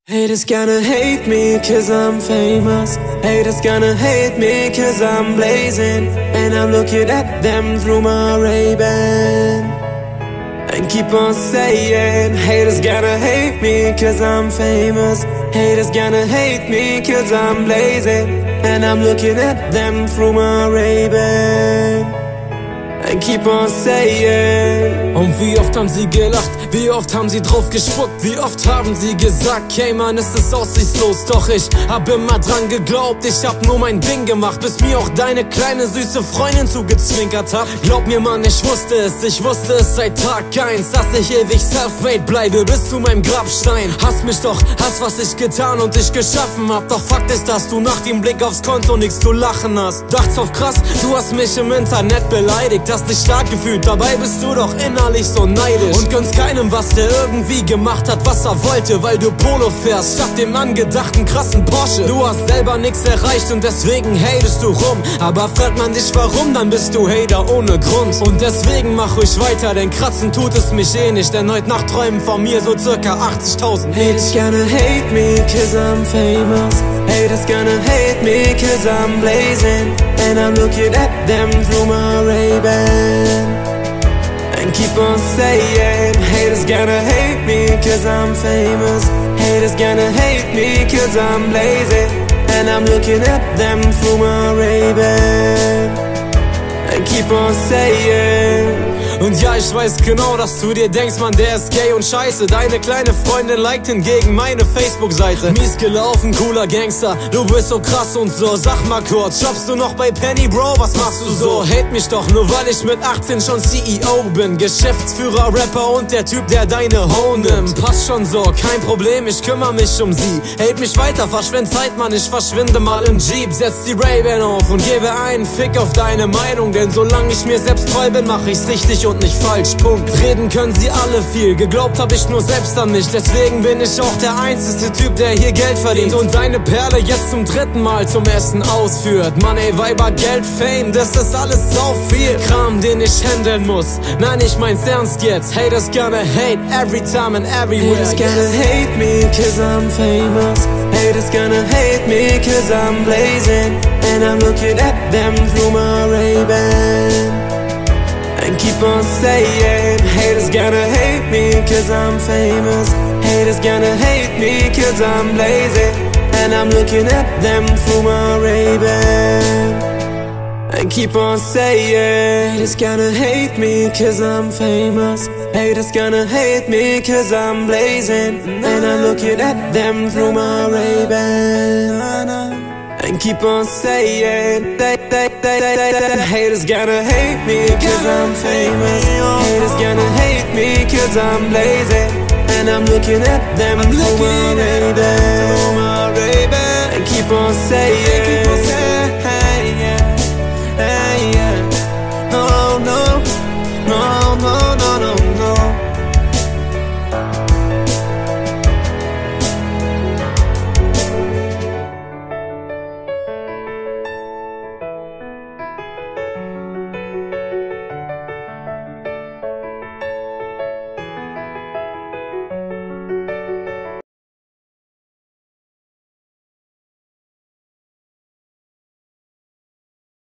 Haters gonna hate me cause I'm famous. Haters gonna hate me cause I'm blazing. And I'm looking at them through my Ray-Ban and keep on saying, haters gonna hate me cause I'm famous. Haters gonna hate me cause I'm blazing. And I'm looking at them through my Ray-Ban and keep on saying. Und wie oft haben sie gelacht, wie oft haben sie drauf gespuckt, wie oft haben sie gesagt, hey Mann, ist es aussichtslos. Doch ich hab immer dran geglaubt, ich hab nur mein Ding gemacht, bis mir auch deine kleine süße Freundin zugezwinkert hat. Glaub mir Mann, ich wusste es seit Tag 1, dass ich ewig self-made bleibe bis zu meinem Grabstein. Hass mich doch, hass was ich getan und ich geschaffen hab. Doch Fakt ist, dass du nach dem Blick aufs Konto nichts zu lachen hast. Dacht's auf krass, du hast mich im Internet beleidigt, hast dich stark gefühlt, dabei bist du doch innerlich so neidisch. Und gönnst keinem, was der irgendwie gemacht hat, was er wollte, weil du Polo fährst, statt dem angedachten krassen Porsche. Du hast selber nix erreicht und deswegen hatest du rum. Aber fragt man dich warum, dann bist du Hater ohne Grund. Und deswegen mach ruhig weiter, denn kratzen tut es mich eh nicht. Denn heute Nacht träumen von mir so circa 80.000. Haters gonna hate me cause I'm famous. Haters gonna hate me cause I'm blazing. And I'm looking at them through my Ray-Ban and keep on saying, haters gonna hate me cause I'm famous. Haters gonna hate me cause I'm blazing. And I'm looking at them through my Ray-Ban and keep on saying. Und ja, ich weiß genau, dass du dir denkst, Mann, der ist gay und scheiße. Deine kleine Freundin liked hingegen meine Facebook-Seite. Mies gelaufen, cooler Gangster, du bist so krass und so. Sag mal kurz, shoppst du noch bei Penny, Bro, was machst du so? Hate mich doch, nur weil ich mit 18 schon CEO bin. Geschäftsführer, Rapper und der Typ, der deine Ho nimmt. Passt schon so, kein Problem, ich kümmere mich um sie. Hate mich weiter, verschwend Zeit, Mann, ich verschwinde mal im Jeep. Setz die Ray-Ban auf und gebe einen Fick auf deine Meinung. Denn solange ich mir selbst treu bin, mach ich's richtig und nicht falsch, Punkt. Reden können sie alle viel, geglaubt hab ich nur selbst an mich. Deswegen bin ich auch der einzige Typ, der hier Geld verdient und deine Perle jetzt zum 3. Mal zum Essen ausführt. Mann ey, Weiber, Geld, Fame, das ist alles sau viel Kram, den ich handeln muss. Nein, ich mein's ernst jetzt. Haters gonna hate every time and everywhere. Haters gonna hate me cause I'm famous. Haters gonna hate me cause I'm blazing. And I'm looking at them through my Ray-Ban and keep on saying, haters gonna hate me cause I'm famous. Haters gonna hate me cause I'm blazing. And I'm looking at them through my Ray-Ban and keep on saying, haters gonna hate me cause I'm famous. Haters gonna hate me cause I'm blazing. And I'm looking at them through my Ray-Ban and keep on saying, haters gonna hate me cause I'm famous. Haters gonna hate me cause I'm blazing. And I'm looking at them through my Ray-Ban and keep on saying.